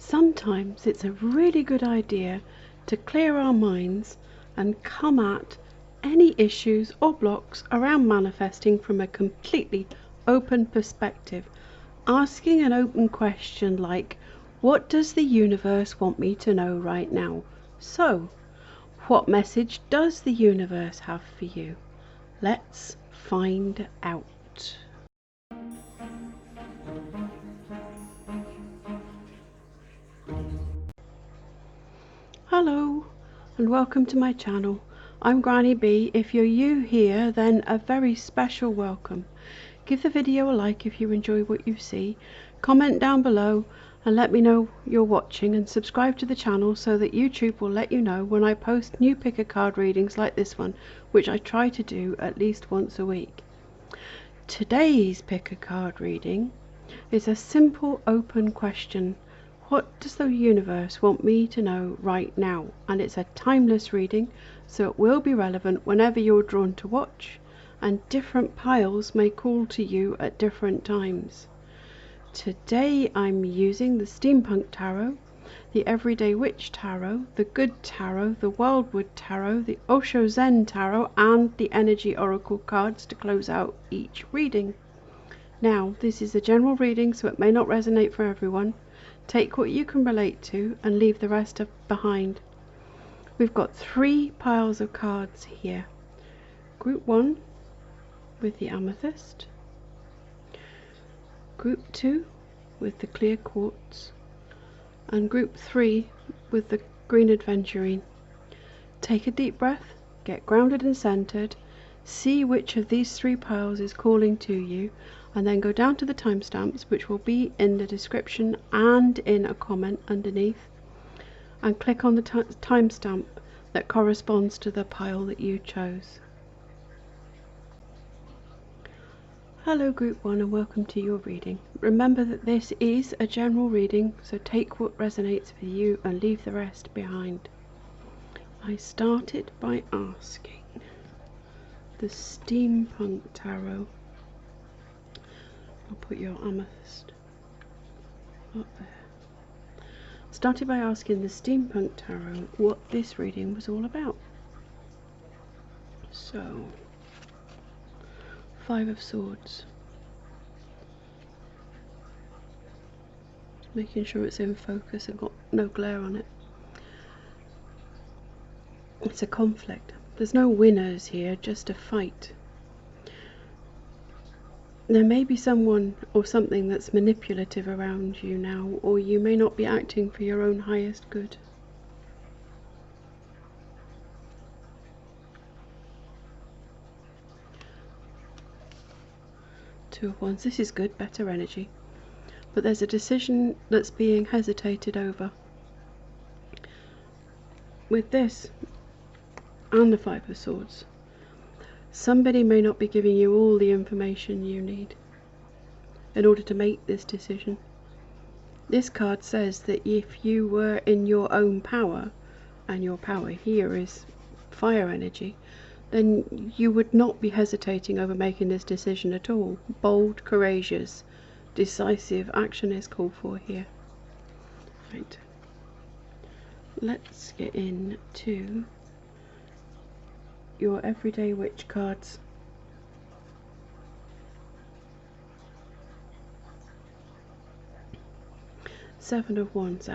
Sometimes it's a really good idea to clear our minds and come at any issues or blocks around manifesting from a completely open perspective, asking an open question like, what does the universe want me to know right now? So, what message does the universe have for you? Let's find out. Hello and welcome to my channel. I'm Granny B. If you're new here, then a very special welcome. Give the video a like if you enjoy what you see, comment down below and let me know you're watching, and subscribe to the channel so that YouTube will let you know when I post new pick a card readings like this one, which I try to do at least once a week. Today's pick a card reading is a simple open question. What does the universe want me to know right now? And it's a timeless reading, so it will be relevant whenever you're drawn to watch, and different piles may call to you at different times. Today I'm using the Steampunk Tarot, the Everyday Witch Tarot, the Good Tarot, the Wildwood Tarot, the Osho Zen Tarot, and the Energy Oracle cards to close out each reading. Now, this is a general reading, so it may not resonate for everyone. Take what you can relate to and leave the rest behind. We've got 3 piles of cards here. Group 1 with the Amethyst. Group 2 with the clear Quartz. And Group 3 with the green Aventurine. Take a deep breath, get grounded and centered, see which of these 3 piles is calling to you, and then go down to the timestamps, which will be in the description and in a comment underneath, and click on the timestamp that corresponds to the pile that you chose. Hello Group 1 and welcome to your reading. Remember that this is a general reading, so take what resonates for you and leave the rest behind. I started by asking the Steampunk Tarot. I'll put your Amethyst up there. Started by asking the Steampunk Tarot what this reading was all about. So, 5 of Swords. Just making sure it's in focus and got no glare on it. It's a conflict. There's no winners here, just a fight. There may be someone or something that's manipulative around you now, or you may not be acting for your own highest good. 2 of Wands. This is good, better energy. But there's a decision that's being hesitated over. With this and the 5 of Swords, somebody may not be giving you all the information you need in order to make this decision. This card says that if you were in your own power, and your power here is fire energy, then you would not be hesitating over making this decision at all. Bold, courageous, decisive action is called for here. Right. Let's get into your Everyday Witch cards. Seven of Wands.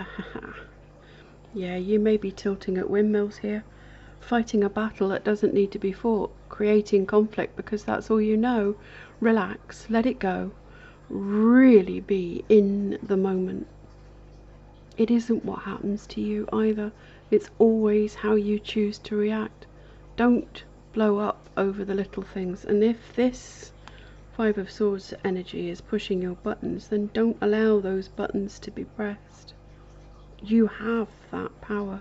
Yeah, you may be tilting at windmills here, fighting a battle that doesn't need to be fought, creating conflict because that's all you know. Relax, let it go, really be in the moment. It isn't what happens to you either, it's always how you choose to react. Don't blow up over the little things, and if this 5 of Swords energy is pushing your buttons, then don't allow those buttons to be pressed. You have that power.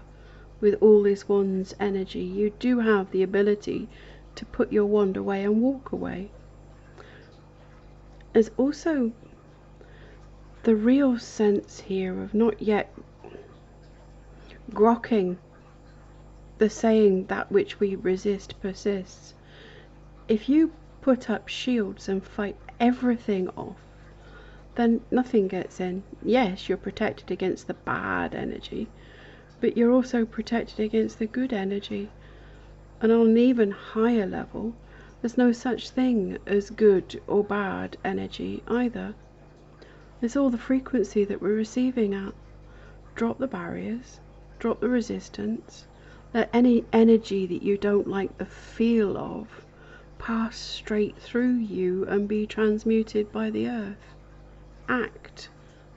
With all this wand's energy, you do have the ability to put your wand away and walk away. There's also the real sense here of not yet grokking the saying, that which we resist persists. If you put up shields and fight everything off, then nothing gets in. Yes, you're protected against the bad energy, but you're also protected against the good energy. And on an even higher level, there's no such thing as good or bad energy either. It's all the frequency that we're receiving at. Drop the barriers, drop the resistance, let any energy that you don't like the feel of pass straight through you and be transmuted by the earth. Act,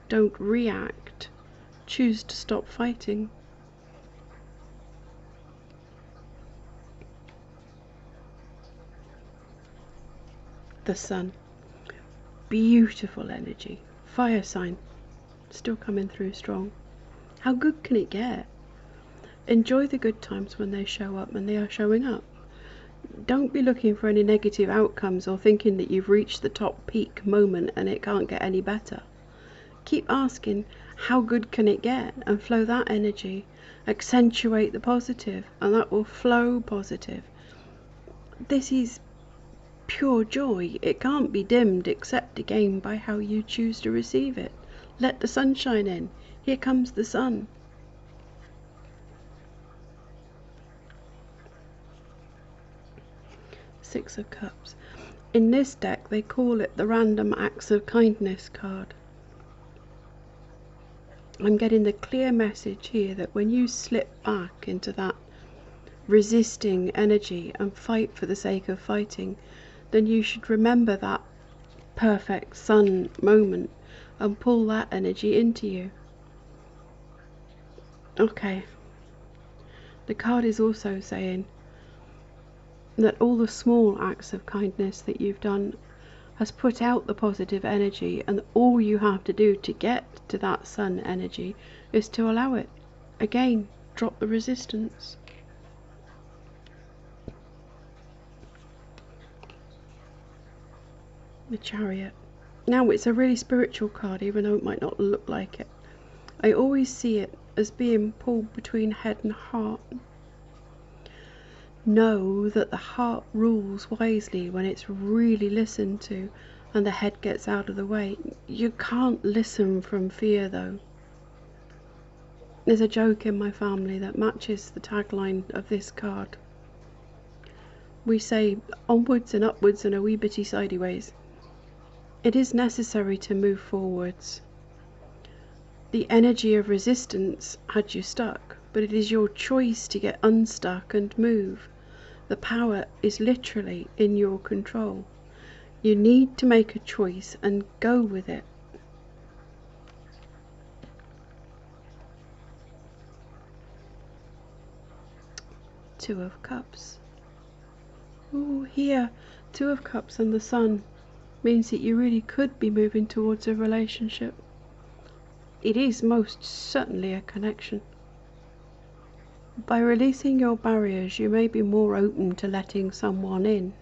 don't react. Choose to stop fighting. The sun. Beautiful energy. Fire sign. Still coming through strong. How good can it get? Enjoy the good times when they show up, and they are showing up. Don't be looking for any negative outcomes or thinking that you've reached the top peak moment and it can't get any better. Keep asking, how good can it get? And flow that energy. Accentuate the positive, and that will flow positive. This is pure joy. It can't be dimmed except again by how you choose to receive it. Let the sunshine in. Here comes the sun. Six of Cups. In this deck they call it the Random Acts of Kindness card. I'm getting the clear message here that when you slip back into that resisting energy and fight for the sake of fighting, then you should remember that perfect sun moment and pull that energy into you. Okay. The card is also saying that all the small acts of kindness that you've done has put out the positive energy, and all you have to do to get to that sun energy is to allow it. Again, drop the resistance. The Chariot. Now, it's a really spiritual card, even though it might not look like it. I always see it as being pulled between head and heart. Know that the heart rules wisely when it's really listened to and the head gets out of the way. You can't listen from fear, though. There's a joke in my family that matches the tagline of this card. We say onwards and upwards and a wee bitty sideways. It is necessary to move forwards. The energy of resistance had you stuck, but it is your choice to get unstuck and move. The power is literally in your control. You need to make a choice and go with it. Two of Cups. Oh, here, Two of Cups and the Sun means that you really could be moving towards a relationship. It is most certainly a connection. By releasing your barriers, you may be more open to letting someone in.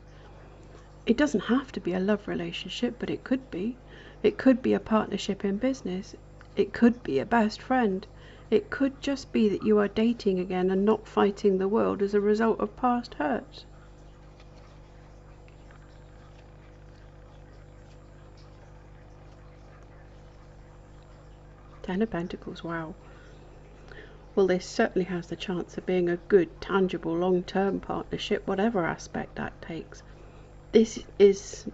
It doesn't have to be a love relationship, but it could be. It could be a partnership in business. It could be a best friend. It could just be that you are dating again and not fighting the world as a result of past hurts. Ten of Pentacles, wow. Well, this certainly has the chance of being a good, tangible, long-term partnership, whatever aspect that takes. This is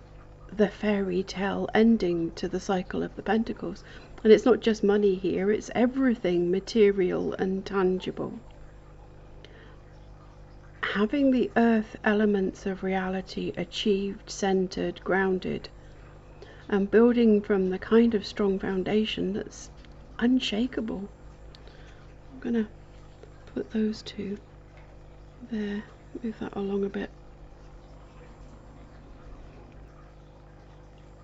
the fairy tale ending to the cycle of the Pentacles. And it's not just money here, it's everything material and tangible. Having the earth elements of reality achieved, centered, grounded, and building from the kind of strong foundation that's unshakable. I'm gonna put those two there, move that along a bit.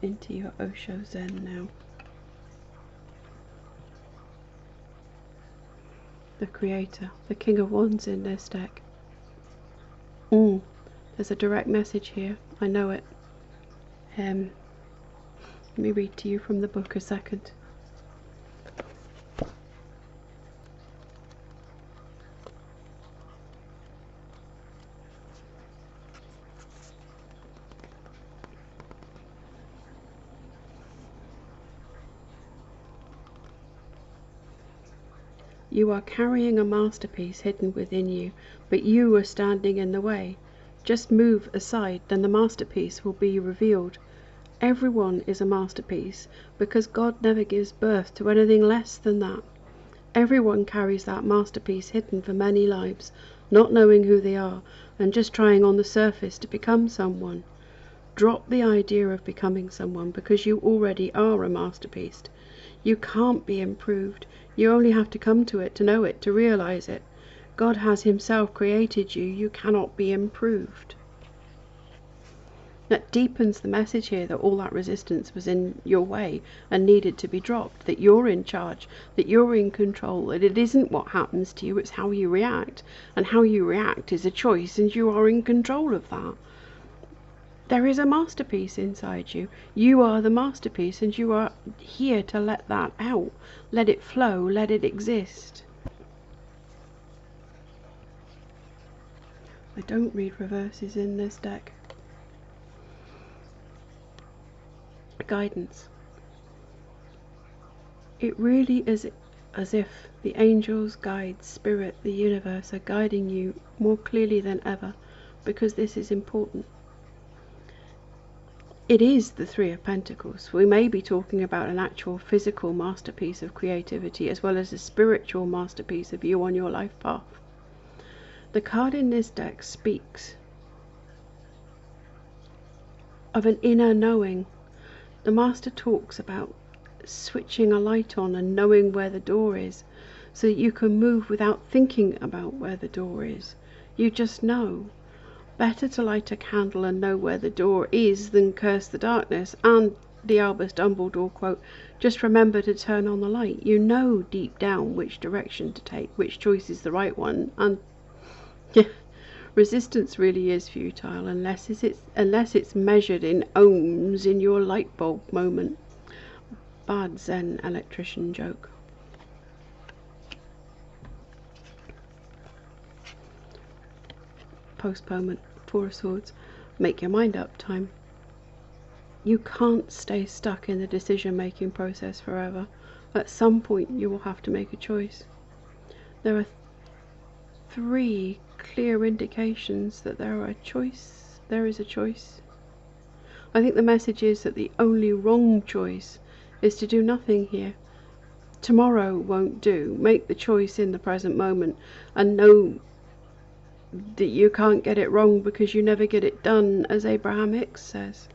Into your Osho Zen now. The Creator, the King of Wands in this deck. There's a direct message here, I know it. Let me read to you from the book a second. You are carrying a masterpiece hidden within you, but you are standing in the way. Just move aside, then the masterpiece will be revealed. Everyone is a masterpiece, because God never gives birth to anything less than that. Everyone carries that masterpiece hidden for many lives, not knowing who they are, and just trying on the surface to become someone. Drop the idea of becoming someone, because you already are a masterpiece. You can't be improved. You only have to come to it, to know it, to realize it. God has himself created you. You cannot be improved. That deepens the message here that all that resistance was in your way and needed to be dropped, that you're in charge, that you're in control, that it isn't what happens to you, it's how you react. And how you react is a choice, and you are in control of that. There is a masterpiece inside you. You are the masterpiece, and you are here to let that out. Let it flow, let it exist. I don't read reverses in this deck. Guidance. It really is as if the angels, guides, spirit, the universe are guiding you more clearly than ever, because this is important. It is the Three of Pentacles. We may be talking about an actual physical masterpiece of creativity, as well as a spiritual masterpiece of you on your life path. The card in this deck speaks of an inner knowing. The Master talks about switching a light on and knowing where the door is, so that you can move without thinking about where the door is. You just know. Better to light a candle and know where the door is than curse the darkness. And the Albus Dumbledore quote, just remember to turn on the light. You know deep down which direction to take, which choice is the right one. And resistance really is futile unless it's measured in ohms in your light bulb moment. Bad Zen electrician joke. Postponement. Four of Swords. Make your mind up time. You can't stay stuck in the decision-making process forever. At some point you will have to make a choice. There are three clear indications that there is a choice. I think the message is that the only wrong choice is to do nothing here. Tomorrow won't do. Make the choice in the present moment and know that you can't get it wrong because you never get it done, as Abraham Hicks says.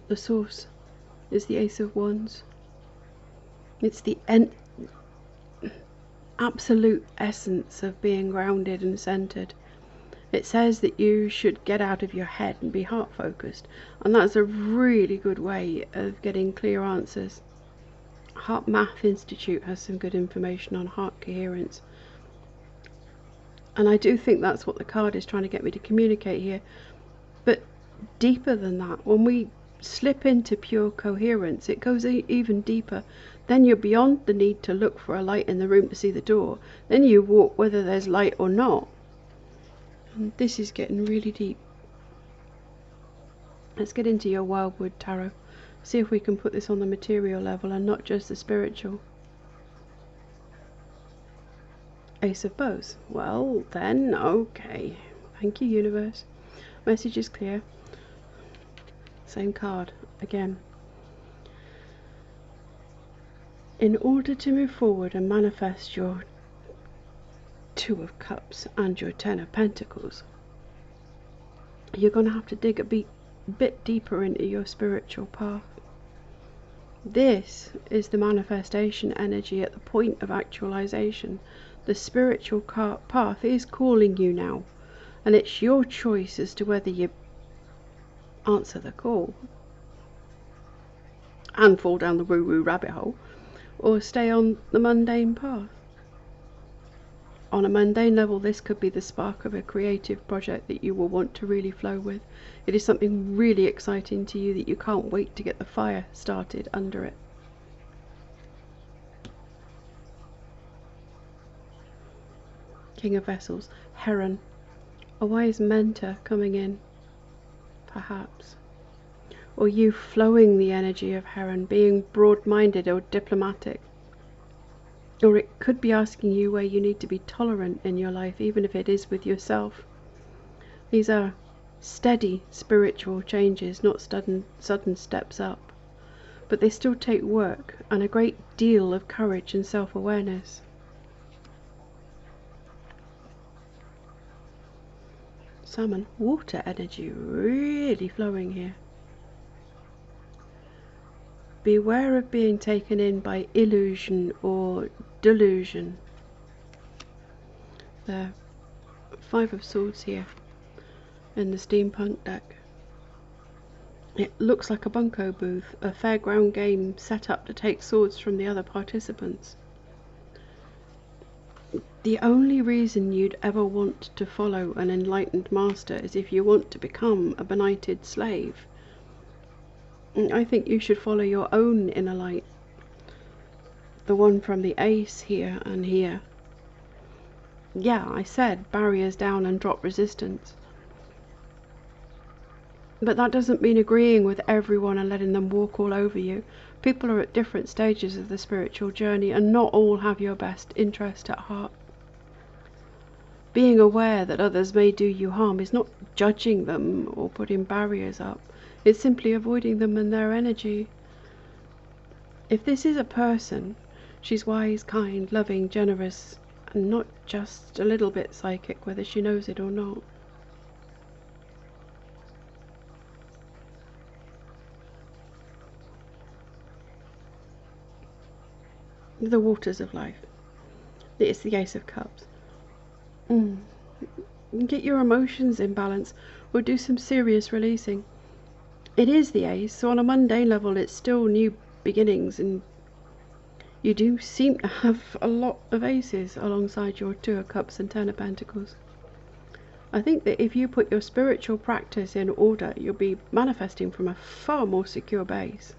The source is the Ace of Wands. It's the absolute essence of being grounded and centered. It says that you should get out of your head and be heart focused, and that's a really good way of getting clear answers. Heart Math Institute has some good information on heart coherence, and I do think that's what the card is trying to get me to communicate here. But deeper than that, when we slip into pure coherence, it goes even deeper. Then you're beyond the need to look for a light in the room to see the door. Then you walk whether there's light or not. And this is getting really deep. Let's get into your Wildwood Tarot. See if we can put this on the material level and not just the spiritual. Ace of Bows. Well then, okay. Thank you, universe. Message is clear. Same card again. In order to move forward and manifest your Two of Cups and your Ten of Pentacles, you're going to have to dig a bit deeper into your spiritual path. This is the manifestation energy at the point of actualization. The spiritual path is calling you now, and it's your choice as to whether you answer the call and fall down the woo-woo rabbit hole, or stay on the mundane path. On a mundane level, this could be the spark of a creative project that you will want to really flow with. It is something really exciting to you that you can't wait to get the fire started under it. King of Vessels, Heron, a wise mentor coming in, perhaps. or you flowing the energy of Heron, being broad-minded or diplomatic. Or it could be asking you where you need to be tolerant in your life, even if it is with yourself. These are steady spiritual changes, not sudden steps up. But they still take work and a great deal of courage and self-awareness. Salmon, water energy really flowing here. Beware of being taken in by illusion or delusion. The Five of Swords here in the Steampunk deck. It looks like a bunco booth, a fairground game set up to take swords from the other participants. The only reason you'd ever want to follow an enlightened master is if you want to become a benighted slave. I think you should follow your own inner light. The one from the Ace here and here. Yeah, I said barriers down and drop resistance. But that doesn't mean agreeing with everyone and letting them walk all over you. People are at different stages of the spiritual journey and not all have your best interest at heart. Being aware that others may do you harm is not judging them or putting barriers up. It's simply avoiding them and their energy. If this is a person, she's wise, kind, loving, generous, and not just a little bit psychic, whether she knows it or not. The waters of life. It's the Ace of Cups. Get your emotions in balance or do some serious releasing. It is the Ace, so on a mundane level it's still new beginnings, and you do seem to have a lot of aces alongside your Two of Cups and Ten of Pentacles. I think that if you put your spiritual practice in order, you'll be manifesting from a far more secure base.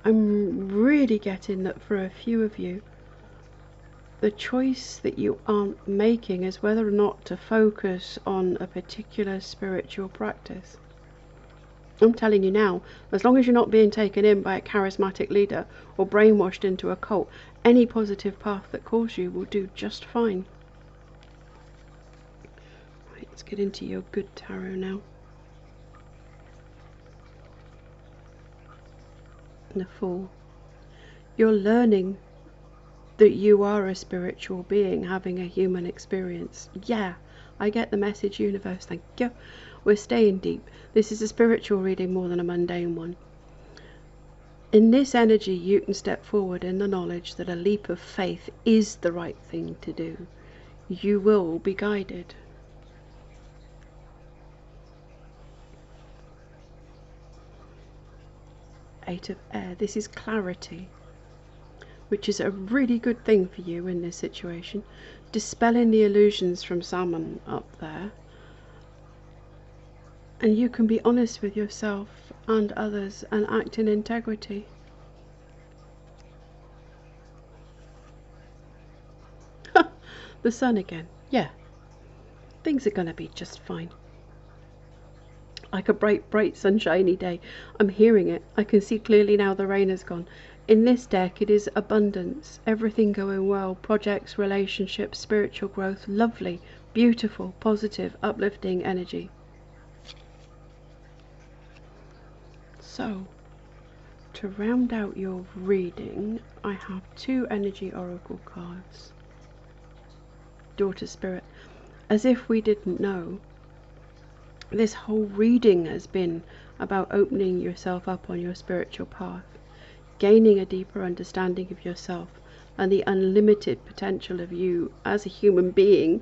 I'm really getting that for a few of you, the choice that you aren't making is whether or not to focus on a particular spiritual practice. I'm telling you now, as long as you're not being taken in by a charismatic leader or brainwashed into a cult, any positive path that calls you will do just fine. Right, let's get into your good tarot now. The Fool. You're learning that you are a spiritual being having a human experience. Yeah, I get the message, universe, thank you. We're staying deep. This is a spiritual reading more than a mundane one. In this energy, you can step forward in the knowledge that a leap of faith is the right thing to do. You will be guided. Eight of Air. This is clarity, which is a really good thing for you in this situation. Dispelling the illusions from Salmon up there. And you can be honest with yourself and others and act in integrity. The Sun again. Yeah. Things are going to be just fine. Like a bright sunshiny day. I'm hearing it. I can see clearly now the rain has gone. In this deck it is abundance, everything going well, projects, relationships, spiritual growth, lovely, beautiful, positive, uplifting energy. So, to round out your reading, I have two energy oracle cards. Daughter Spirit. As if we didn't know, this whole reading has been about opening yourself up on your spiritual path, gaining a deeper understanding of yourself and the unlimited potential of you as a human being,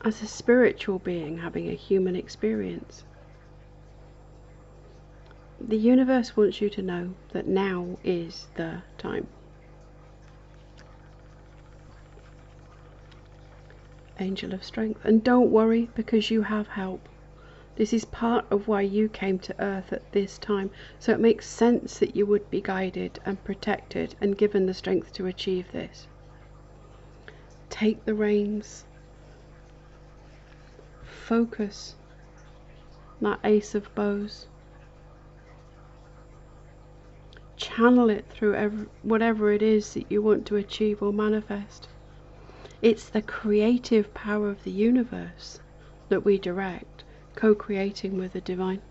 as a spiritual being having a human experience. The universe wants you to know that now is the time. Angel of Strength. And don't worry, because you have help. This is part of why you came to Earth at this time, so it makes sense that you would be guided and protected and given the strength to achieve this. Take the reins. Focus. that Ace of Bows. Channel it through whatever it is that you want to achieve or manifest. It's the creative power of the universe that we direct, co-creating with the divine.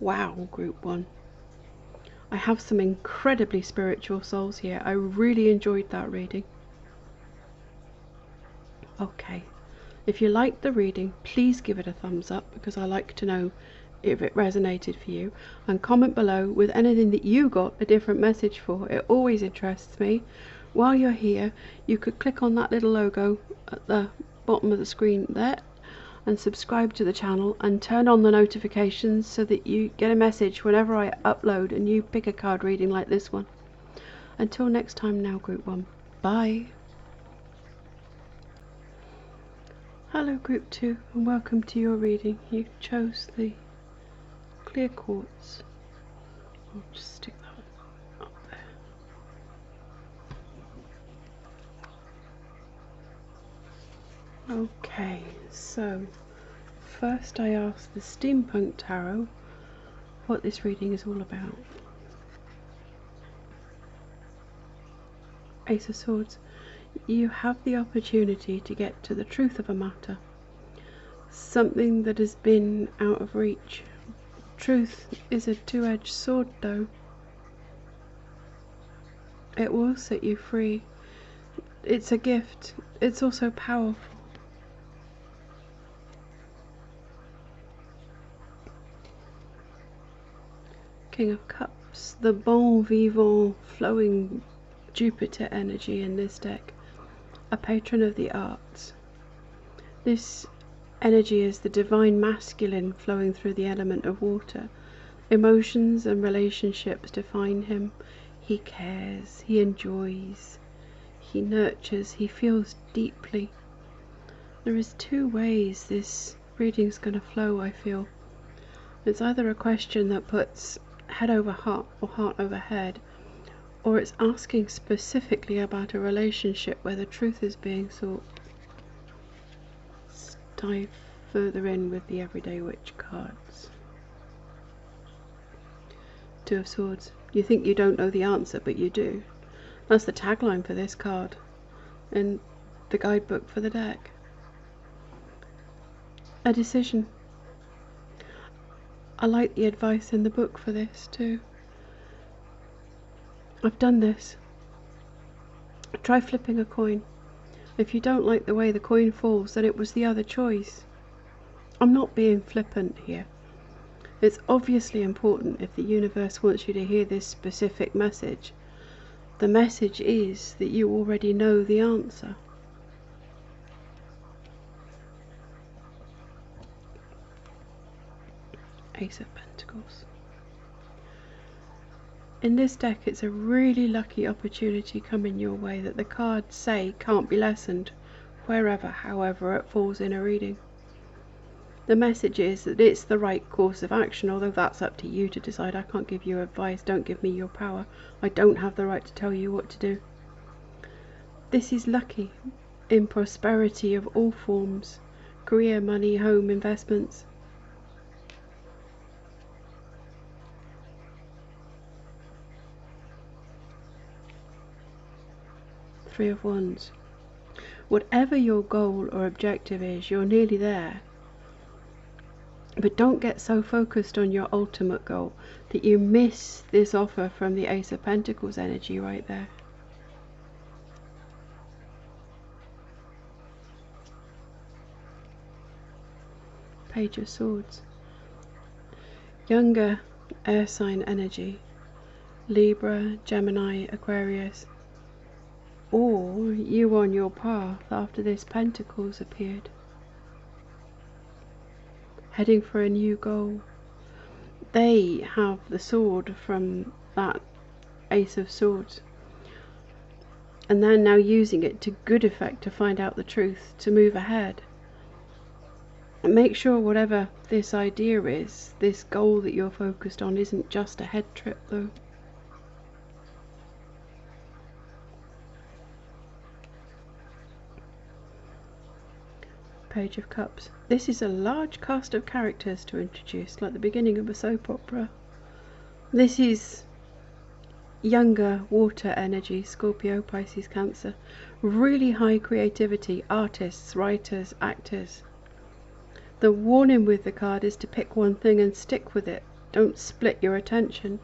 Wow, group 1. I have some incredibly spiritual souls here. I really enjoyed that reading. Okay, if you liked the reading, please give it a thumbs up, because I like to know if it resonated for you, and comment below with anything that you got a different message for. It always interests me. While you're here, you could click on that little logo at the bottom of the screen there and subscribe to the channel and turn on the notifications so that you get a message whenever I upload a new pick a card reading like this one. Until next time now, group 1. Bye. Hello group 2, and welcome to your reading. You chose the clear quartz. I'll just stick that up there. Okay, so first I asked the Steampunk Tarot what this reading is all about. Ace of Swords. You have the opportunity to get to the truth of a matter, something that has been out of reach. Truth is a two-edged sword though. It will set you free. It's a gift. It's also powerful. King of Cups, the bon vivant, flowing Jupiter energy in this deck. A patron of the arts. This energy is the divine masculine flowing through the element of water. Emotions and relationships define him. He cares, he enjoys, he nurtures, he feels deeply. There is two ways this reading is going to flow, I feel. It's either a question that puts head over heart or heart over head, or it's asking specifically about a relationship where the truth is being sought. Let's dive further in with the Everyday Witch cards. Two of Swords. You think you don't know the answer, but you do. That's the tagline for this card and the guidebook for the deck. A decision. I like the advice in the book for this too. I've done this. Try flipping a coin. If you don't like the way the coin falls, then it was the other choice. I'm not being flippant here. It's obviously important if the universe wants you to hear this specific message. The message is that you already know the answer. Ace of Pentacles. In this deck, it's a really lucky opportunity coming your way that the cards say can't be lessened, wherever, however it falls in a reading. The message is that it's the right course of action, although that's up to you to decide. I can't give you advice, don't give me your power. I don't have the right to tell you what to do. This is lucky in prosperity of all forms: career, money, home, investments. Three of Wands. Whatever your goal or objective is, you're nearly there. But don't get so focused on your ultimate goal that you miss this offer from the Ace of Pentacles energy right there. Page of Swords. Younger air sign energy. Libra, Gemini, Aquarius. Or you on your path after this Pentacles appeared, heading for a new goal. They have the sword from that Ace of Swords, and they're now using it to good effect to find out the truth, to move ahead. And make sure whatever this idea is, this goal that you're focused on, isn't just a head trip though. Page of Cups. This is a large cast of characters to introduce, like the beginning of a soap opera. This is younger water energy, Scorpio, Pisces, Cancer. Really high creativity, artists, writers, actors. The warning with the card is to pick one thing and stick with it. Don't split your attention.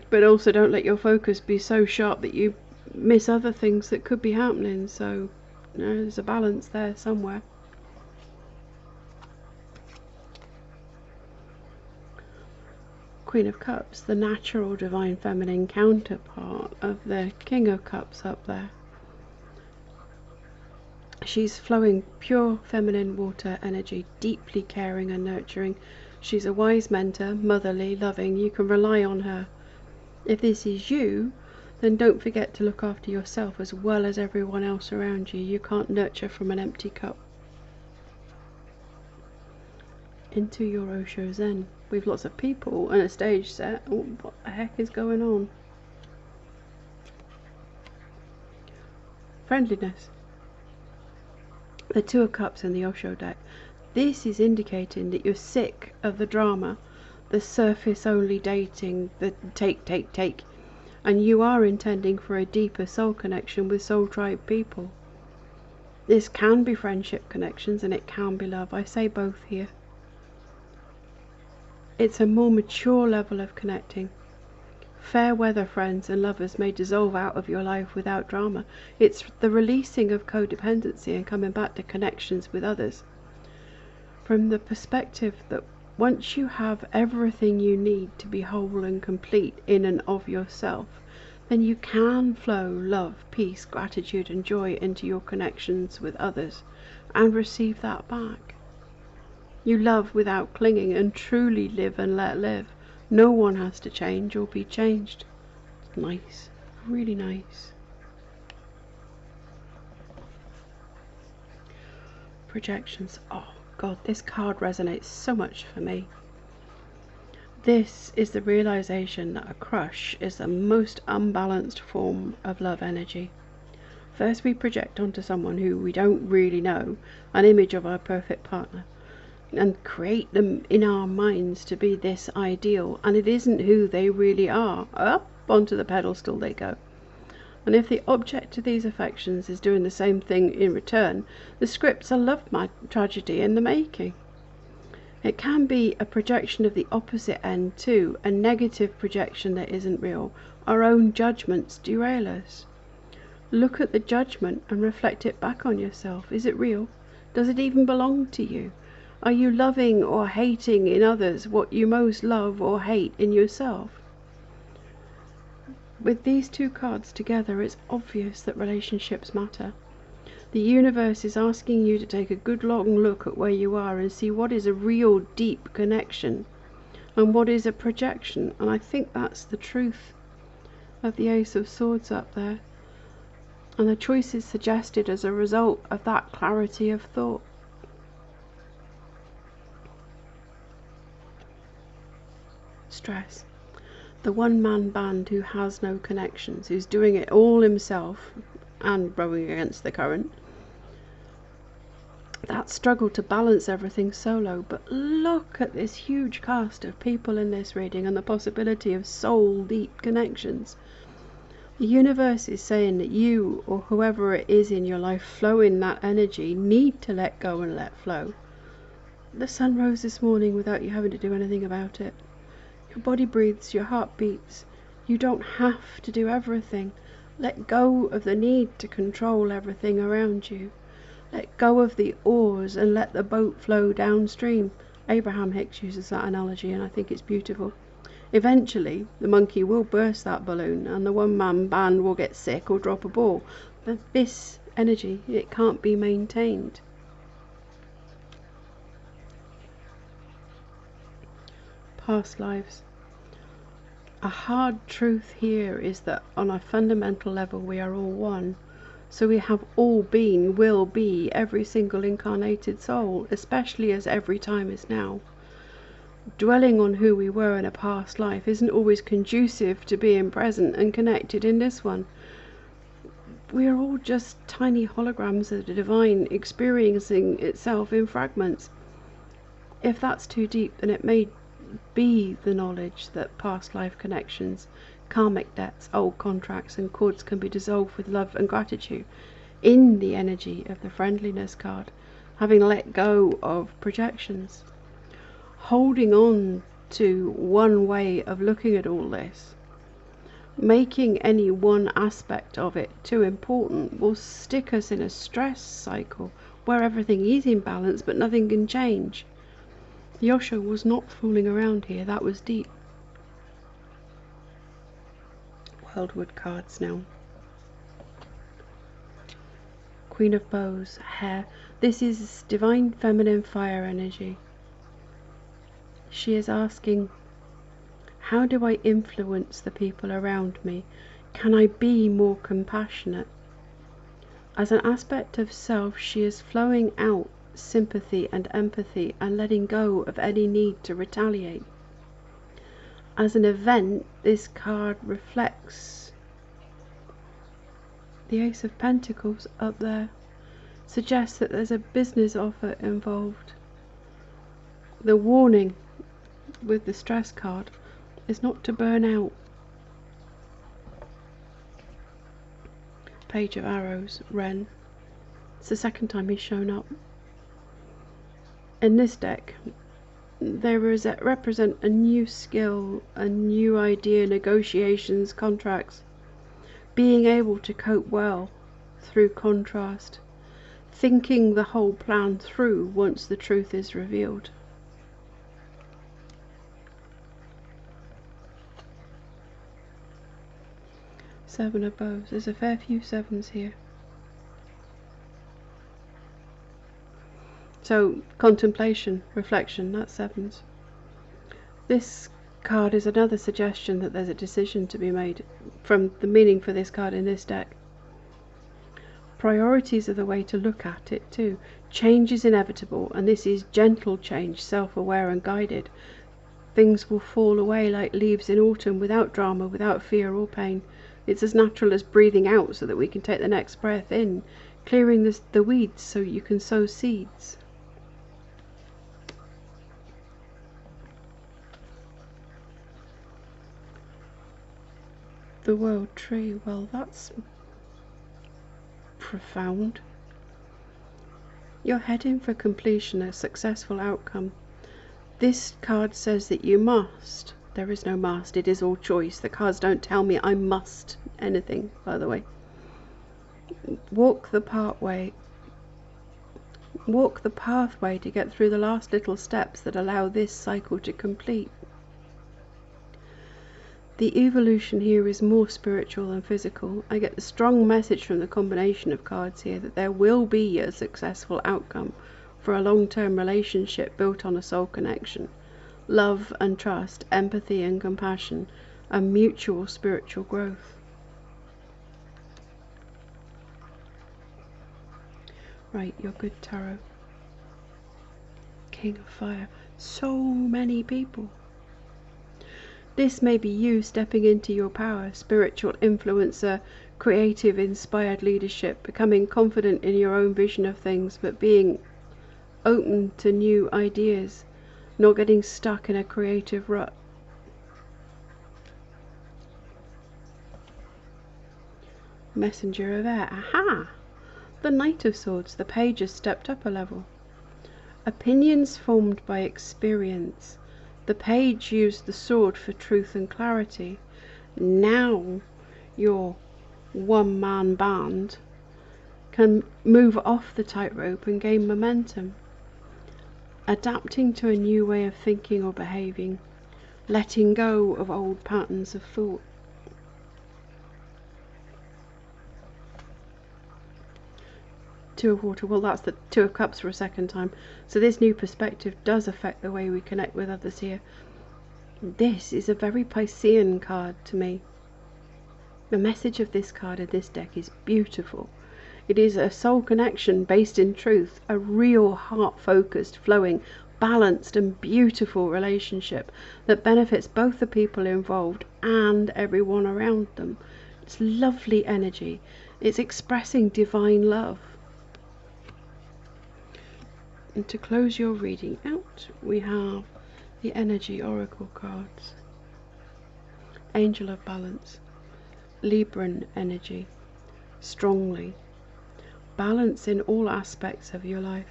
But also don't let your focus be so sharp that you miss other things that could be happening. So, you know, there's a balance there somewhere. Queen of Cups, the natural divine feminine counterpart of the King of Cups up there. She's flowing pure feminine water energy, deeply caring and nurturing. She's a wise mentor, motherly, loving. You can rely on her. If this is you, then don't forget to look after yourself as well as everyone else around you. You can't nurture from an empty cup. Into your Osho Zen. We've lots of people and a stage set. Oh, what the heck is going on? Friendliness. The Two of Cups in the Osho deck. This is indicating that you're sick of the drama, the surface only dating, the take, and you are intending for a deeper soul connection with soul tribe people. This can be friendship connections and it can be love. I say both here. It's a more mature level of connecting. Fair weather friends and lovers may dissolve out of your life without drama. It's the releasing of codependency and coming back to connections with others. From the perspective that once you have everything you need to be whole and complete in and of yourself, then you can flow love, peace, gratitude and joy into your connections with others and receive that back. You love without clinging and truly live and let live. No one has to change or be changed. It's nice, really nice. Projections. Oh God, this card resonates so much for me. This is the realization that a crush is the most unbalanced form of love energy. First we project onto someone who we don't really know an image of our perfect partner, and create them in our minds to be this ideal, and it isn't who they really are. Up onto the pedestal they go. And if the object of these affections is doing the same thing in return, the script's a love tragedy in the making. It can be a projection of the opposite end too, a negative projection that isn't real. Our own judgments derail us. Look at the judgment and reflect it back on yourself. Is it real? Does it even belong to you? Are you loving or hating in others what you most love or hate in yourself? With these two cards together, it's obvious that relationships matter. The universe is asking you to take a good long look at where you are and see what is a real deep connection and what is a projection. And I think that's the truth of the Ace of Swords up there. And the choices suggested as a result of that clarity of thought. Stress. The one-man band who has no connections, who's doing it all himself and rowing against the current. That struggle to balance everything solo. But look at this huge cast of people in this reading and the possibility of soul deep connections. The universe is saying that you, or whoever it is in your life flowing that energy, need to let go and let flow. The sun rose this morning without you having to do anything about it. Your body breathes, your heart beats. You don't have to do everything. Let go of the need to control everything around you. Let go of the oars and let the boat flow downstream. Abraham Hicks uses that analogy and I think it's beautiful. Eventually, the monkey will burst that balloon and the one-man band will get sick or drop a ball. But this energy, it can't be maintained. Past lives. A hard truth here is that on a fundamental level we are all one. So we have all been, will be, every single incarnated soul, especially as every time is now. Dwelling on who we were in a past life isn't always conducive to being present and connected in this one. we are all just tiny holograms of the divine experiencing itself in fragments. If that's too deep, then it may be the knowledge that past life connections, karmic debts, old contracts and cords can be dissolved with love and gratitude in the energy of the friendliness card, having let go of projections. Holding on to one way of looking at all this, making any one aspect of it too important, will stick us in a stress cycle where everything is in balance but nothing can change. The Osho was not fooling around here, that was deep. Wildwood cards now. Queen of Bows, hair. This is divine feminine fire energy. She is asking, how do I influence the people around me? Can I be more compassionate? As an aspect of self, she is flowing out sympathy and empathy and letting go of any need to retaliate. As an event, this card reflects the Ace of Pentacles up there, suggests that there's a business offer involved. The warning with the stress card is not to burn out. Page of Arrows, Ren. It's the second time he's shown up. In this deck, they represent a new skill, a new idea, negotiations, contracts, being able to cope well through contrast, thinking the whole plan through once the truth is revealed. Seven of Bows. There's a fair few sevens here. So, contemplation, reflection, that's sevens. This card is another suggestion that there's a decision to be made from the meaning for this card in this deck. Priorities are the way to look at it too. Change is inevitable, and this is gentle change, self-aware and guided. Things will fall away like leaves in autumn, without drama, without fear or pain. It's as natural as breathing out so that we can take the next breath in, clearing the weeds so you can sow seeds. The World Tree, well, that's profound. You're heading for completion, a successful outcome. This card says that you must. There is no must, it is all choice. The cards don't tell me I must anything, by the way. Walk the pathway to get through the last little steps that allow this cycle to complete. The evolution here is more spiritual than physical. I get the strong message from the combination of cards here that there will be a successful outcome for a long-term relationship built on a soul connection, love and trust, empathy and compassion, and mutual spiritual growth. Right, you're good, Tarot. King of Fire. So many people. This may be you stepping into your power, spiritual influencer, creative, inspired leadership, becoming confident in your own vision of things, but being open to new ideas, not getting stuck in a creative rut. Messenger of Air. Aha! The Knight of Swords. The page has stepped up a level. Opinions formed by experience. The page used the sword for truth and clarity. Now your one-man band can move off the tightrope and gain momentum. Adapting to a new way of thinking or behaving. Letting go of old patterns of thought. Two of Water. Well, that's the Two of Cups for a second time. So this new perspective does affect the way we connect with others here. This is a very Piscean card to me. The message of this card in this deck is beautiful. It is a soul connection based in truth, a real heart-focused, flowing, balanced and beautiful relationship that benefits both the people involved and everyone around them. It's lovely energy. It's expressing divine love. And to close your reading out, we have the Energy Oracle cards. Angel of Balance. Libran energy. Strongly. Balance in all aspects of your life.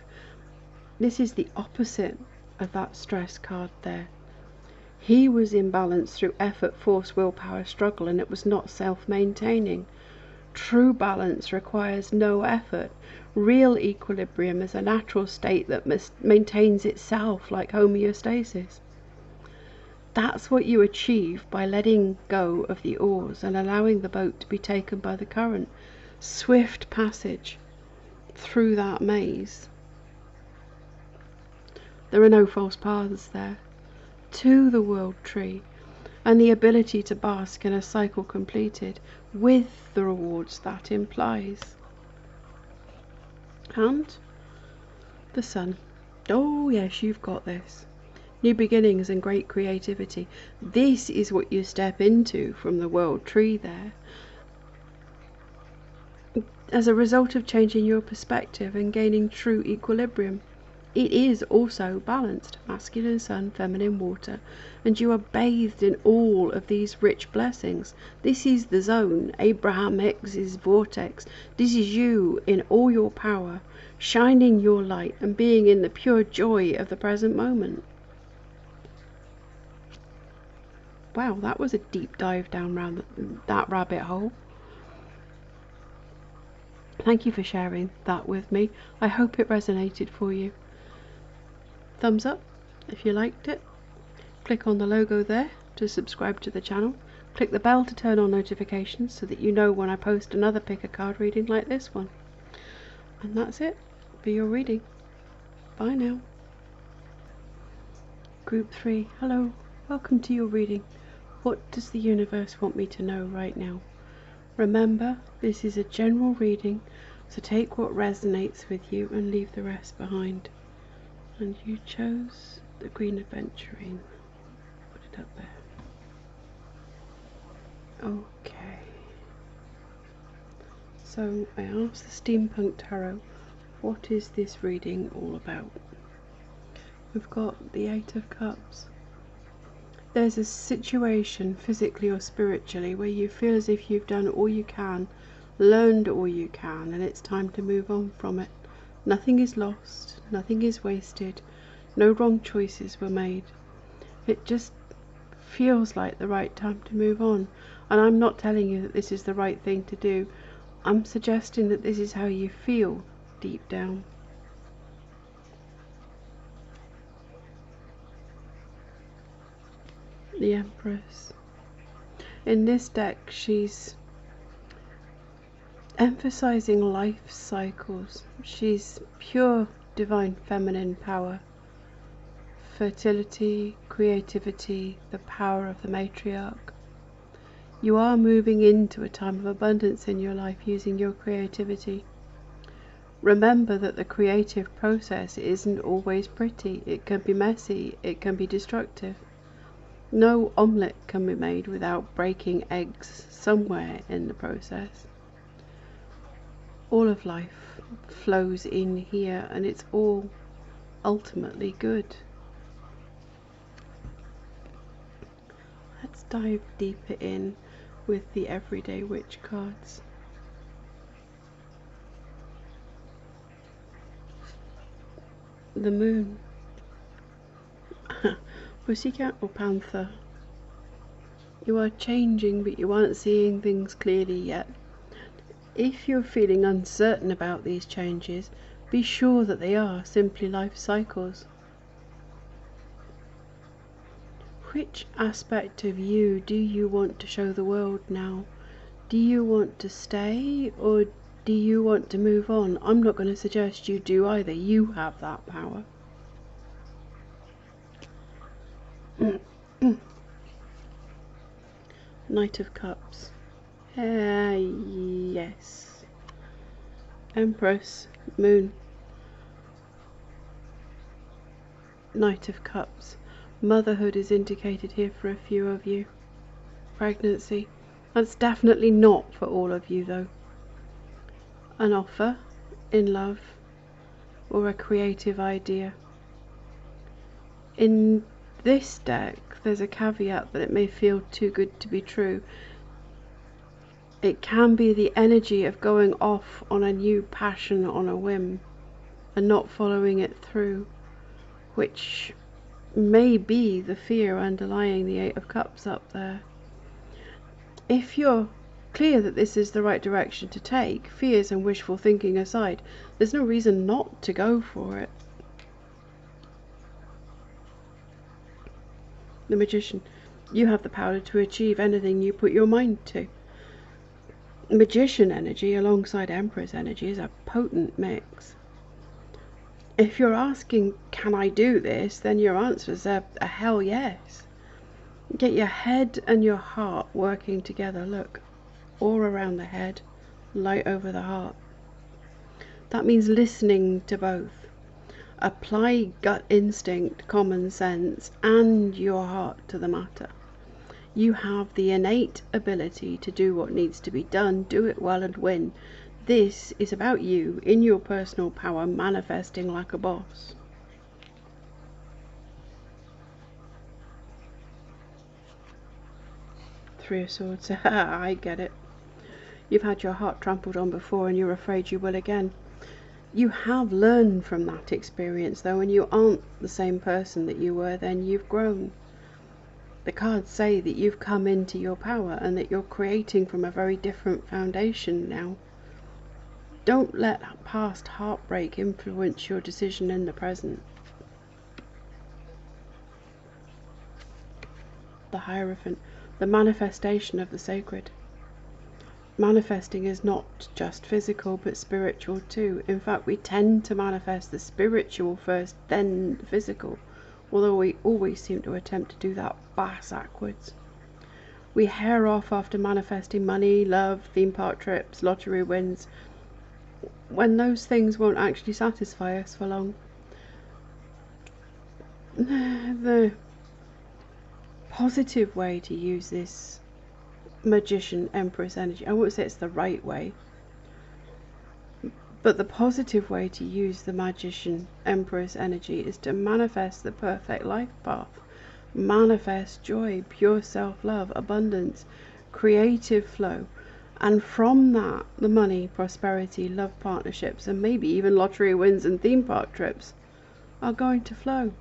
This is the opposite of that stress card there. He was in balance through effort, force, willpower, struggle, and it was not self-maintaining. True balance requires no effort. Real equilibrium is a natural state that maintains itself like homeostasis. That's what you achieve by letting go of the oars and allowing the boat to be taken by the current. Swift passage through that maze. There are no false paths there. To the world tree, and the ability to bask in a cycle completed with the rewards that implies. And the sun. Oh yes, you've got this. New beginnings and great creativity. This is what you step into from the world tree there. As a result of changing your perspective and gaining true equilibrium. It is also balanced, masculine sun, feminine water, and you are bathed in all of these rich blessings. This is the zone, Abraham Hicks's vortex. This is you in all your power, shining your light and being in the pure joy of the present moment. Wow, that was a deep dive down round that rabbit hole. Thank you for sharing that with me. I hope it resonated for you. Thumbs up if you liked it. Click on the logo there to subscribe to the channel. Click the bell to turn on notifications so that you know when I post another pick a card reading like this one. And that's it for your reading. Bye now. Group 3, hello, welcome to your reading. What does the universe want me to know right now? Remember, this is a general reading, so take what resonates with you and leave the rest behind. And you chose the Green Aventurine. Put it up there. Okay. So I asked the Steampunk Tarot, what is this reading all about? We've got the Eight of Cups. There's a situation, physically or spiritually, where you feel as if you've done all you can, learned all you can, and it's time to move on from it. Nothing is lost, nothing is wasted, no wrong choices were made. It just feels like the right time to move on. And I'm not telling you that this is the right thing to do. I'm suggesting that this is how you feel deep down. The Empress. In this deck, she's emphasizing life cycles. She's pure divine feminine power, fertility, creativity, the power of the matriarch. You are moving into a time of abundance in your life using your creativity. Remember that the creative process isn't always pretty. It can be messy, it can be destructive. No omelette can be made without breaking eggs somewhere in the process. All of life flows in here, and it's all ultimately good. Let's dive deeper in with the Everyday Witch cards. The Moon. Pussycat or Panther? You are changing, but you aren't seeing things clearly yet. If you're feeling uncertain about these changes, be sure that they are simply life cycles. Which aspect of you do you want to show the world now? Do you want to stay, or do you want to move on? I'm not going to suggest you do either. You have that power. Knight of Cups. Yes. Empress, Moon. Knight of Cups. Motherhood is indicated here for a few of you. Pregnancy. That's definitely not for all of you though. An offer in love or a creative idea. In this deck, there's a caveat that it may feel too good to be true. It can be the energy of going off on a new passion on a whim and not following it through, which may be the fear underlying the Eight of Cups up there. If you're clear that this is the right direction to take, fears and wishful thinking aside, there's no reason not to go for it. The Magician. You have the power to achieve anything you put your mind to. Magician energy alongside Empress energy is a potent mix. If you're asking, can I do this, then your answer is a hell yes. Get your head and your heart working together. Look, all around the head, light over the heart. That means listening to both. Apply gut instinct, common sense, and your heart to the matter. You have the innate ability to do what needs to be done, do it well and win. This is about you, in your personal power, manifesting like a boss. Three of Swords. I get it. You've had your heart trampled on before and you're afraid you will again. You have learned from that experience though, and you aren't the same person that you were then. You've grown. The cards say that you've come into your power and that you're creating from a very different foundation now. Don't let past heartbreak influence your decision in the present. The Hierophant, the manifestation of the sacred. Manifesting is not just physical but spiritual too. In fact, we tend to manifest the spiritual first, then the physical, although we always seem to attempt to do that backwards. We hair off after manifesting money, love, theme park trips, lottery wins, when those things won't actually satisfy us for long. The positive way to use this Magician Empress energy, I won't say it's the right way, but the positive way to use the Magician Empress energy is to manifest the perfect life path. Manifest joy, pure self-love, abundance, creative flow, and from that the money, prosperity, love, partnerships, and maybe even lottery wins and theme park trips are going to flow.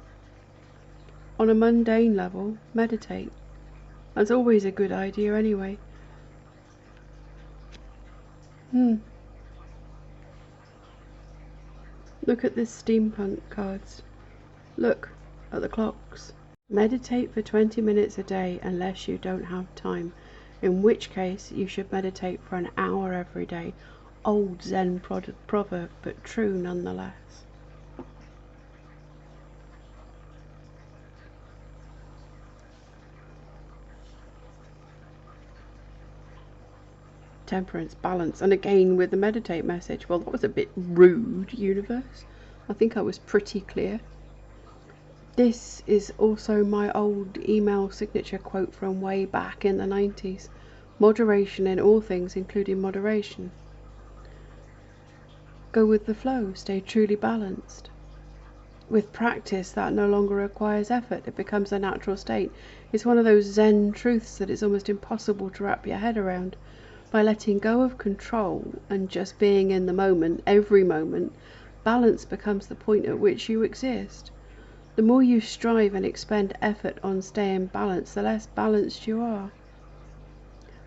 On a mundane level, meditate. That's always a good idea anyway. Look at this steampunk cards. Look at the clocks. Meditate for 20 minutes a day unless you don't have time, in which case you should meditate for an hour every day. Old Zen proverb, but true nonetheless. Temperance, balance, and again with the meditate message. Well, that was a bit rude, universe. I think I was pretty clear. This is also my old email signature quote from way back in the 90s. Moderation in all things, including moderation. Go with the flow, stay truly balanced. With practice, that no longer requires effort. It becomes a natural state. It's one of those Zen truths that it's almost impossible to wrap your head around. By letting go of control and just being in the moment, every moment, balance becomes the point at which you exist. The more you strive and expend effort on staying balanced, the less balanced you are.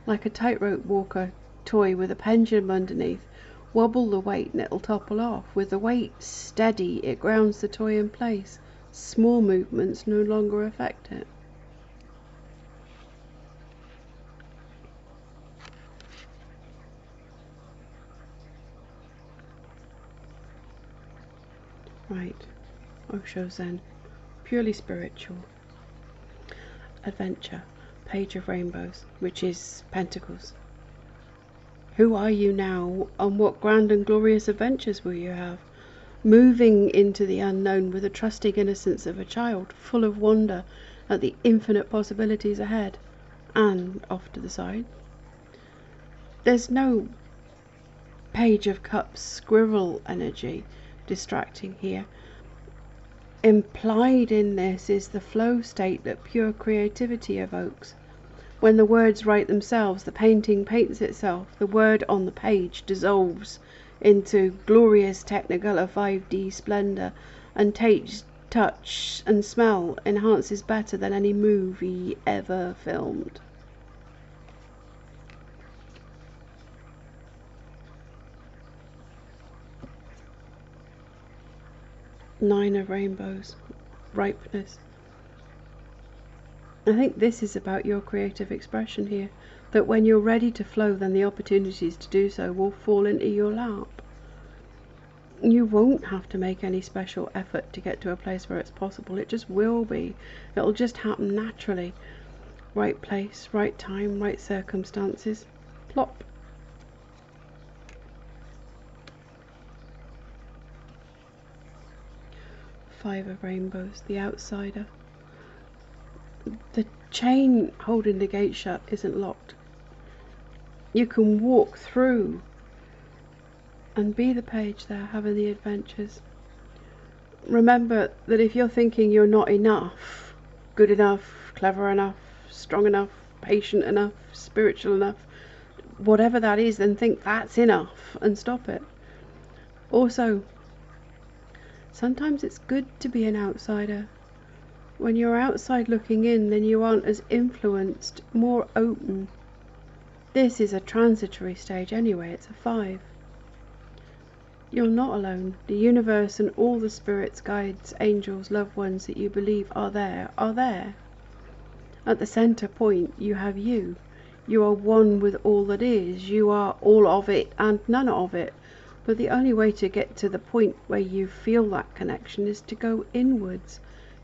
Like a tightrope walker toy with a pendulum underneath, wobble the weight and it'll topple off. With the weight steady, it grounds the toy in place. Small movements no longer affect it. Right, Osho Zen, purely spiritual. Adventure, Page of Rainbows, which is Pentacles. Who are you now, and what grand and glorious adventures will you have? Moving into the unknown with the trusting innocence of a child, full of wonder at the infinite possibilities ahead. And off to the side, There's no Page of Cups squirrel energy distracting here. Implied in this is the flow state that pure creativity evokes. When the words write themselves, the painting paints itself, the word on the page dissolves into glorious Technicolor 5D splendor, and taste, touch and smell enhances better than any movie ever filmed. Nine of Rainbows, ripeness. I think this is about your creative expression here, that when you're ready to flow, then the opportunities to do so will fall into your lap. You won't have to make any special effort to get to a place where it's possible. It just will be. It'll just happen naturally. Right place, right time, right circumstances. Plop. Five of Rainbows, the outsider. The chain holding the gate shut isn't locked. You can walk through and be the page there, having the adventures. Remember that if you're thinking you're not enough, good enough, clever enough, strong enough, patient enough, spiritual enough, whatever that is, then think that's enough and stop it. Also, sometimes it's good to be an outsider. When you're outside looking in, then you aren't as influenced, more open. This is a transitory stage anyway, it's a 5. You're not alone. The universe and all the spirits, guides, angels, loved ones that you believe are there, are there. At the center point, you have you. You are one with all that is. You are all of it and none of it. But the only way to get to the point where you feel that connection is to go inwards.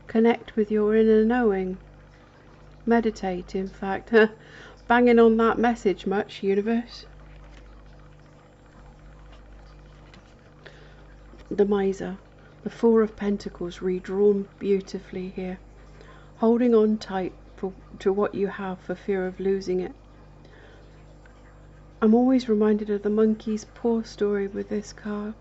Connect with your inner knowing. Meditate, in fact. Banging on that message much, universe? The Miser, the Four of Pentacles redrawn beautifully here. Holding on tight to what you have for fear of losing it. I'm always reminded of the monkey's paw story with this card.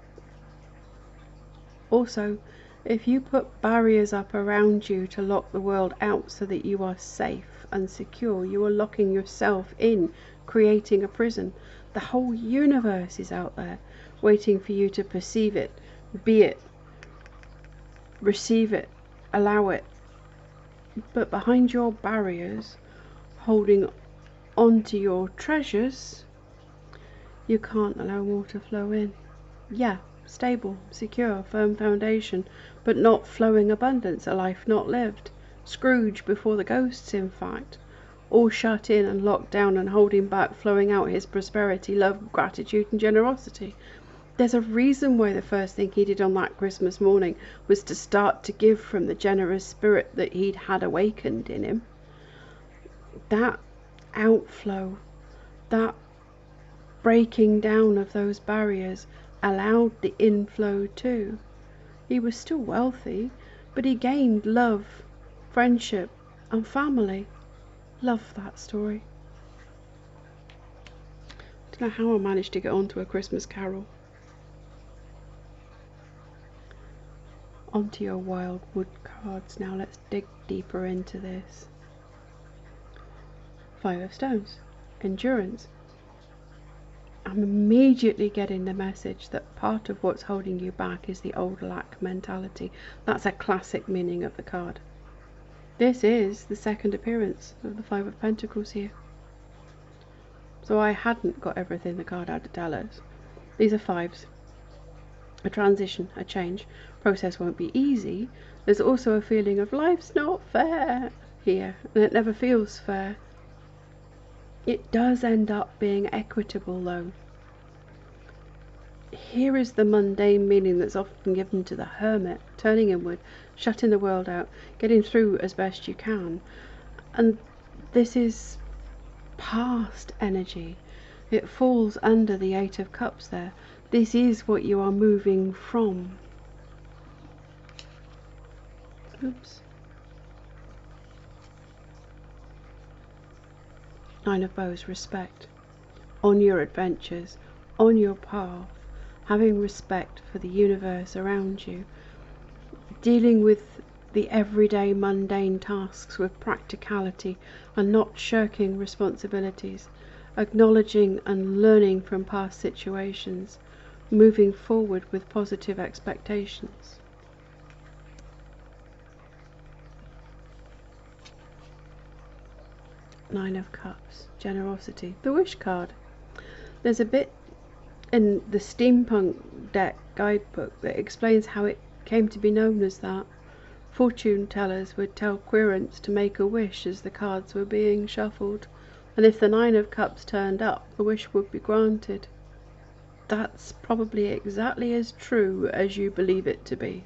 Also, if you put barriers up around you to lock the world out so that you are safe and secure, you are locking yourself in, creating a prison. The whole universe is out there, waiting for you to perceive it, be it, receive it, allow it. But behind your barriers, holding onto your treasures, you can't allow more to flow in. Yeah, stable, secure, firm foundation, but not flowing abundance, a life not lived. Scrooge before the ghosts, in fact. All shut in and locked down and holding back, flowing out his prosperity, love, gratitude and generosity. There's a reason why the first thing he did on that Christmas morning was to start to give from the generous spirit that he'd had awakened in him. That outflow, that breaking down of those barriers allowed the inflow too. He was still wealthy, but he gained love, friendship and family. Love that story. Don't know how I managed to get onto A Christmas Carol. Onto your Wildwood cards now. Let's dig deeper into this. Five of Stones, endurance. I'm immediately getting the message that part of what's holding you back is the old lack mentality. That's a classic meaning of the card. This is the second appearance of the Five of Pentacles here. So I hadn't got everything the card had to tell us. These are fives. A transition, a change. Process won't be easy. There's also a feeling of life's not fair here, and it never feels fair. It does end up being equitable though. Here is the mundane meaning that's often given to the hermit, turning inward, shutting the world out, getting through as best you can. And this is past energy. It falls under the Eight of Cups there. This is what you are moving from. Oops. Nine of Bows, respect. on your adventures, on your path, having respect for the universe around you, dealing with the everyday mundane tasks with practicality and not shirking responsibilities, acknowledging and learning from past situations, moving forward with positive expectations. Nine of Cups, generosity, the wish card. There's a bit in the Steampunk deck guidebook that explains how it came to be known as that. Fortune tellers would tell querents to make a wish as the cards were being shuffled, and if the Nine of Cups turned up, the wish would be granted. That's probably exactly as true as you believe it to be.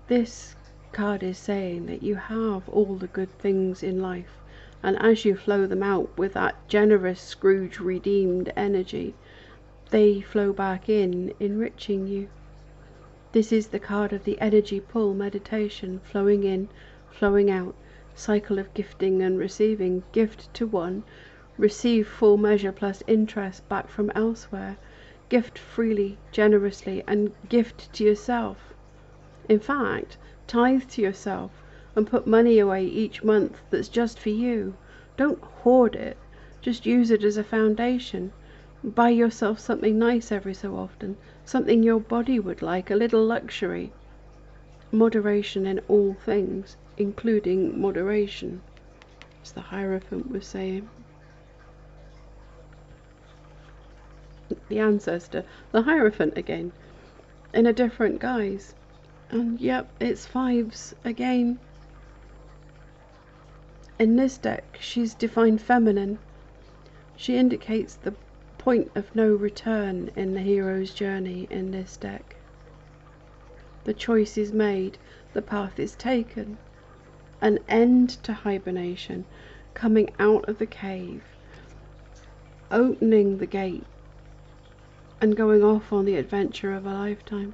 This card is saying that you have all the good things in life, and as you flow them out with that generous Scrooge redeemed energy, they flow back in, enriching you. This is the card of the energy pull meditation, flowing in, flowing out, cycle of gifting and receiving. Gift to one, receive full measure plus interest back from elsewhere. Gift freely, generously, and gift to yourself. In fact, tithe to yourself and put money away each month that's just for you. Don't hoard it, just use it as a foundation. Buy yourself something nice every so often, something your body would like, a little luxury. Moderation in all things, including moderation, as the Hierophant was saying. The ancestor, the Hierophant again, in a different guise. And yep, it's fives again. In this deck, she's defined feminine. She indicates the point of no return in the hero's journey in this deck. The choice is made, the path is taken. An end to hibernation, coming out of the cave, opening the gate, and going off on the adventure of a lifetime.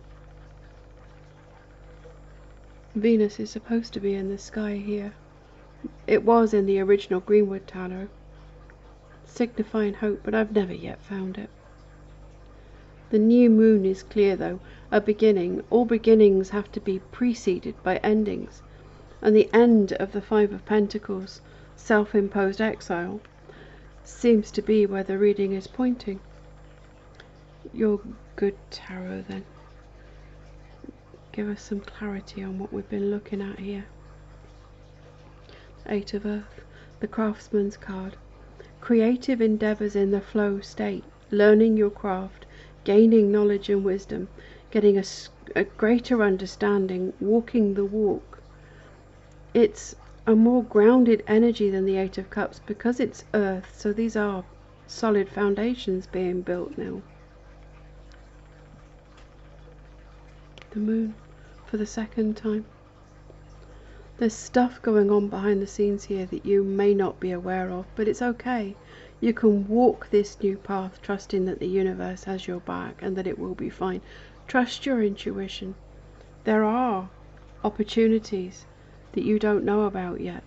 Venus is supposed to be in the sky here. It was in the original Greenwood Tarot, signifying hope, but I've never yet found it. The new moon is clear though, a beginning. All beginnings have to be preceded by endings, and the end of the Five of Pentacles, self-imposed exile, seems to be where the reading is pointing. You're good, Tarot, then. Give us some clarity on what we've been looking at here. Eight of Earth, the Craftsman's card. Creative endeavours in the flow state, learning your craft, gaining knowledge and wisdom, getting a greater understanding, walking the walk. It's a more grounded energy than the Eight of Cups because it's Earth, so these are solid foundations being built now. The Moon, for the second time. There's stuff going on behind the scenes here that you may not be aware of, but it's okay. You can walk this new path trusting that the universe has your back and that it will be fine. Trust your intuition. There are opportunities that you don't know about yet,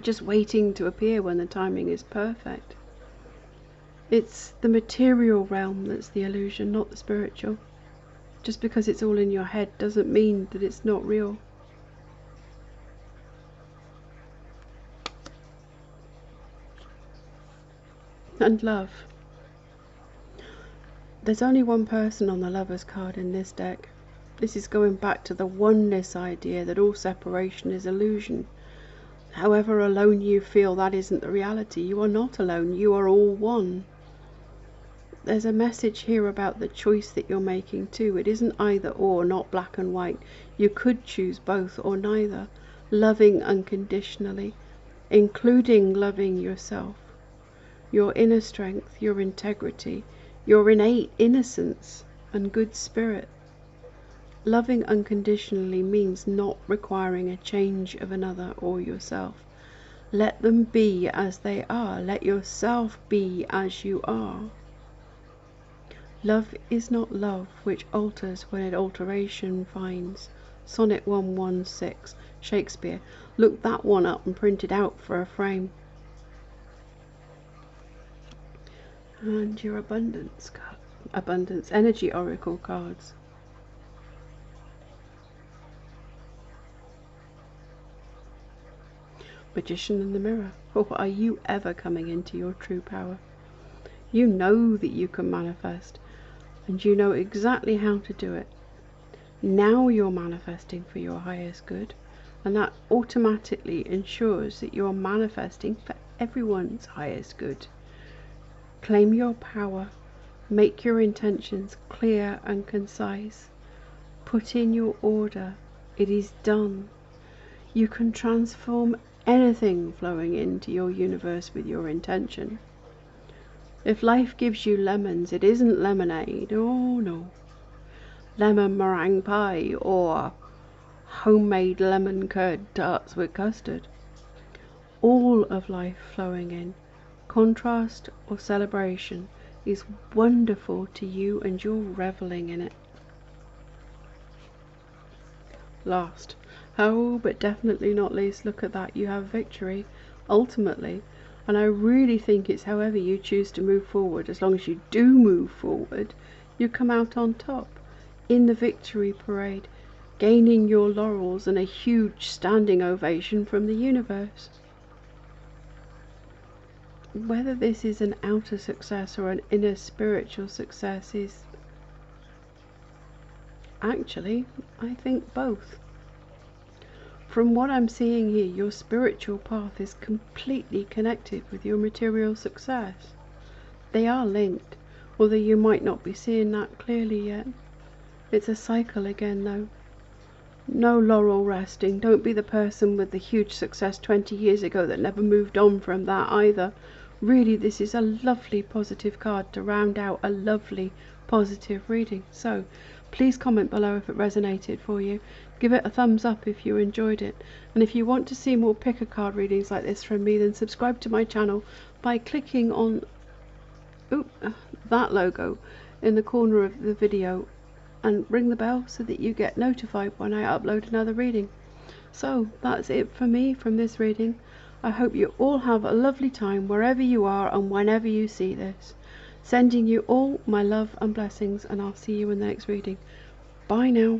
just waiting to appear when the timing is perfect. It's the material realm that's the illusion, not the spiritual. Just because it's all in your head doesn't mean that it's not real. And love. There's only one person on the Lover's card in this deck. This is going back to the oneness idea that all separation is illusion. However alone you feel, that isn't the reality. You are not alone. You are all one. There's a message here about the choice that you're making too. It isn't either or, not black and white. You could choose both or neither. Loving unconditionally, including loving yourself, your inner strength, your integrity, your innate innocence and good spirit. Loving unconditionally means not requiring a change of another or yourself. Let them be as they are. Let yourself be as you are. Love is not love which alters when it alteration finds. Sonnet 116, Shakespeare. Look that one up and print it out for a frame. And your abundance card, abundance energy oracle cards. Magician in the mirror. Or are you ever coming into your true power? You know that you can manifest, and you know exactly how to do it. Now you're manifesting for your highest good, and that automatically ensures that you're manifesting for everyone's highest good. Claim your power. Make your intentions clear and concise. Put in your order. It is done. You can transform anything flowing into your universe with your intention. If life gives you lemons, it isn't lemonade. Oh no. Lemon meringue pie or homemade lemon curd tarts with custard. All of life flowing in, contrast or celebration, is wonderful to you and you're reveling in it. Last, but definitely not least, look at that, you have victory, ultimately, and I really think it's however you choose to move forward, as long as you do move forward, you come out on top, in the victory parade, gaining your laurels and a huge standing ovation from the universe. Whether this is an outer success or an inner spiritual success is actually, I think, both. From what I'm seeing here, your spiritual path is completely connected with your material success. They are linked, although you might not be seeing that clearly yet. It's a cycle again, though. No laurel resting. Don't be the person with the huge success 20 years ago that never moved on from that either. Really, this is a lovely positive card to round out a lovely positive reading. So, please comment below if it resonated for you. Give it a thumbs up if you enjoyed it. And if you want to see more picker card readings like this from me, then subscribe to my channel by clicking on that logo in the corner of the video and ring the bell so that you get notified when I upload another reading. So that's it for me from this reading. I hope you all have a lovely time wherever you are and whenever you see this. Sending you all my love and blessings, and I'll see you in the next reading. Bye now.